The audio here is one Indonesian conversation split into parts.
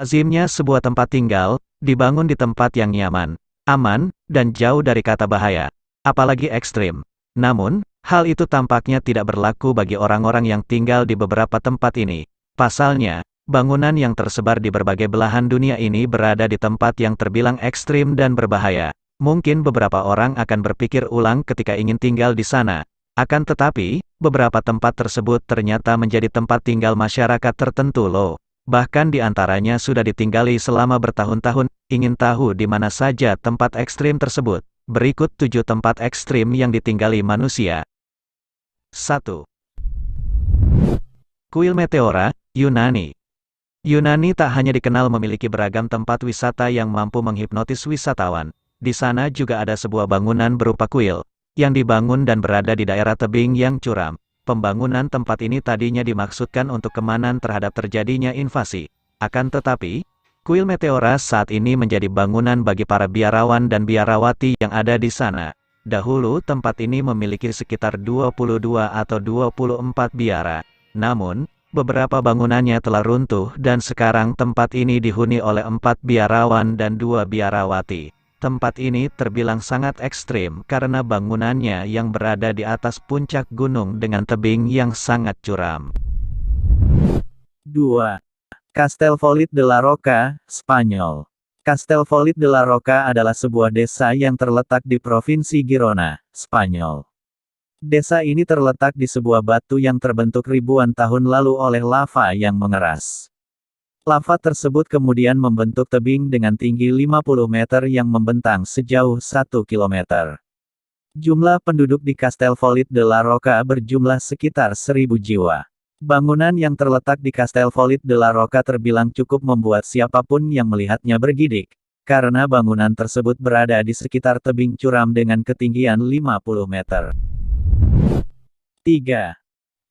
Lazimnya sebuah tempat tinggal, dibangun di tempat yang nyaman, aman, dan jauh dari kata bahaya, apalagi ekstrim. Namun, hal itu tampaknya tidak berlaku bagi orang-orang yang tinggal di beberapa tempat ini. Pasalnya, bangunan yang tersebar di berbagai belahan dunia ini berada di tempat yang terbilang ekstrim dan berbahaya. Mungkin beberapa orang akan berpikir ulang ketika ingin tinggal di sana. Akan tetapi, beberapa tempat tersebut ternyata menjadi tempat tinggal masyarakat tertentu loh. Bahkan di antaranya sudah ditinggali selama bertahun-tahun. Ingin tahu di mana saja tempat ekstrim tersebut? Berikut 7 tempat ekstrim yang ditinggali manusia. 1. Kuil Meteora, Yunani. Yunani tak hanya dikenal memiliki beragam tempat wisata yang mampu menghipnotis wisatawan. Di sana juga ada sebuah bangunan berupa kuil, yang dibangun dan berada di daerah tebing yang curam. Pembangunan tempat ini tadinya dimaksudkan untuk keamanan terhadap terjadinya invasi. Akan tetapi, kuil Meteora saat ini menjadi bangunan bagi para biarawan dan biarawati yang ada di sana. Dahulu tempat ini memiliki sekitar 22 atau 24 biara. Namun, beberapa bangunannya telah runtuh dan sekarang tempat ini dihuni oleh 4 biarawan dan 2 biarawati. Tempat ini terbilang sangat ekstrim karena bangunannya yang berada di atas puncak gunung dengan tebing yang sangat curam. 2. Castellfollit de la Roca, Spanyol. Castellfollit de la Roca adalah sebuah desa yang terletak di Provinsi Girona, Spanyol. Desa ini terletak di sebuah batu yang terbentuk ribuan tahun lalu oleh lava yang mengeras. Lava tersebut kemudian membentuk tebing dengan tinggi 50 meter yang membentang sejauh 1 kilometer. Jumlah penduduk di Castellfollit de la Roca berjumlah sekitar 1.000 jiwa. Bangunan yang terletak di Castellfollit de la Roca terbilang cukup membuat siapapun yang melihatnya bergidik, karena bangunan tersebut berada di sekitar tebing curam dengan ketinggian 50 meter. 3.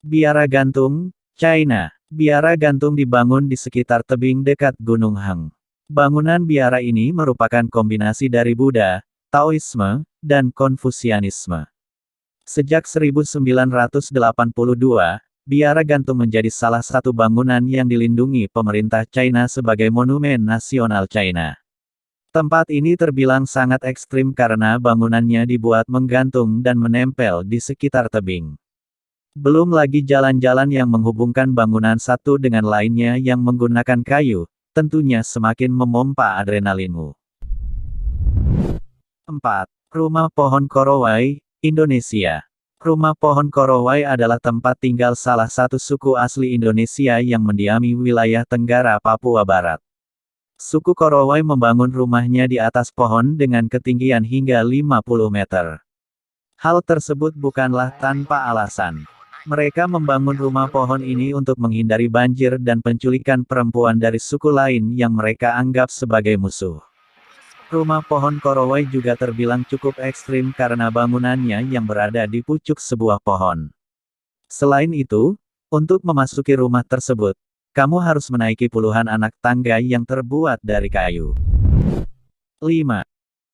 Biara Gantung, China. Biara gantung dibangun di sekitar tebing dekat Gunung Heng. Bangunan biara ini merupakan kombinasi dari Buddha, Taoisme, dan Konfusianisme. Sejak 1982, biara gantung menjadi salah satu bangunan yang dilindungi pemerintah China sebagai Monumen Nasional China. Tempat ini terbilang sangat ekstrim karena bangunannya dibuat menggantung dan menempel di sekitar tebing. Belum lagi jalan-jalan yang menghubungkan bangunan satu dengan lainnya yang menggunakan kayu, tentunya semakin memompa adrenalinmu. 4. Rumah Pohon Korowai, Indonesia. Rumah Pohon Korowai adalah tempat tinggal salah satu suku asli Indonesia yang mendiami wilayah Tenggara Papua Barat. Suku Korowai membangun rumahnya di atas pohon dengan ketinggian hingga 50 meter. Hal tersebut bukanlah tanpa alasan. Mereka membangun rumah pohon ini untuk menghindari banjir dan penculikan perempuan dari suku lain yang mereka anggap sebagai musuh. Rumah Pohon Korowai juga terbilang cukup ekstrim karena bangunannya yang berada di pucuk sebuah pohon. Selain itu, untuk memasuki rumah tersebut, kamu harus menaiki puluhan anak tangga yang terbuat dari kayu. 5.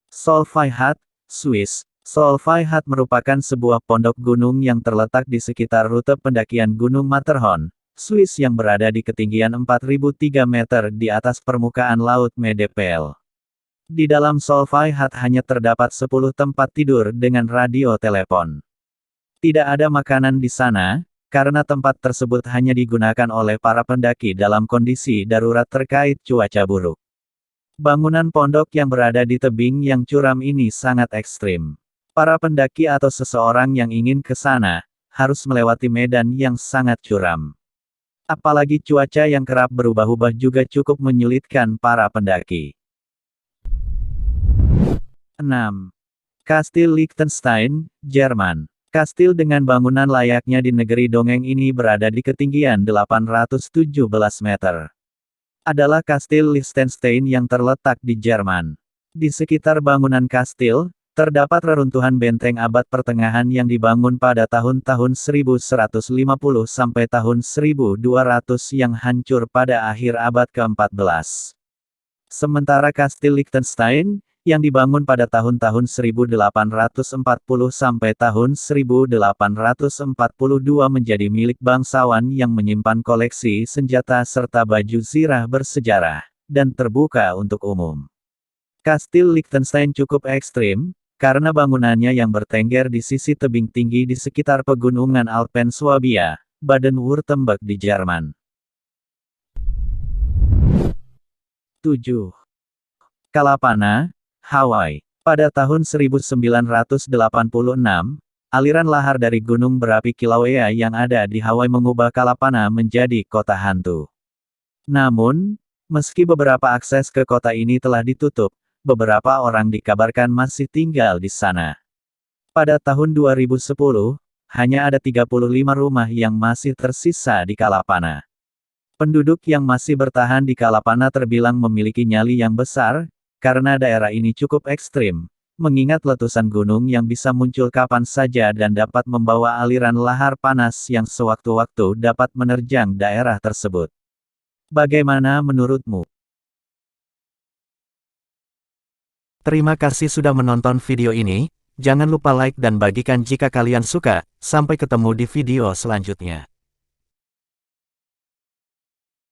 Solvay Hut, Swiss. Solvay Hut merupakan sebuah pondok gunung yang terletak di sekitar rute pendakian Gunung Matterhorn, Swiss yang berada di ketinggian 4.003 meter di atas permukaan laut Medepel. Di dalam Solvay Hut hanya terdapat 10 tempat tidur dengan radio telepon. Tidak ada makanan di sana, karena tempat tersebut hanya digunakan oleh para pendaki dalam kondisi darurat terkait cuaca buruk. Bangunan pondok yang berada di tebing yang curam ini sangat ekstrim. Para pendaki atau seseorang yang ingin ke sana, harus melewati medan yang sangat curam. Apalagi cuaca yang kerap berubah-ubah juga cukup menyulitkan para pendaki. 6. Kastil Liechtenstein, Jerman. Kastil dengan bangunan layaknya di negeri dongeng ini berada di ketinggian 817 meter. Adalah Kastil Liechtenstein yang terletak di Jerman. Di sekitar bangunan kastil, terdapat reruntuhan benteng abad pertengahan yang dibangun pada tahun-tahun 1150 sampai tahun 1200 yang hancur pada akhir abad ke-14. Sementara Kastil Liechtenstein, yang dibangun pada tahun-tahun 1840 sampai tahun 1842 menjadi milik bangsawan yang menyimpan koleksi senjata serta baju zirah bersejarah. dan terbuka untuk umum. Kastil Liechtenstein cukup ekstrim, karena bangunannya yang bertengger di sisi tebing tinggi di sekitar pegunungan Alpen Swabia, Baden-Württemberg di Jerman. 7. Kalapana, Hawaii. Pada tahun 1986, aliran lahar dari gunung berapi Kilauea yang ada di Hawaii mengubah Kalapana menjadi kota hantu. Namun, meski beberapa akses ke kota ini telah ditutup, beberapa orang dikabarkan masih tinggal di sana. Pada tahun 2010, hanya ada 35 rumah yang masih tersisa di Kalapana. Penduduk yang masih bertahan di Kalapana terbilang memiliki nyali yang besar, karena daerah ini cukup ekstrim, mengingat letusan gunung yang bisa muncul kapan saja dan dapat membawa aliran lahar panas yang sewaktu-waktu dapat menerjang daerah tersebut. Bagaimana menurutmu? Terima kasih sudah menonton video ini, jangan lupa like dan bagikan jika kalian suka, sampai ketemu di video selanjutnya.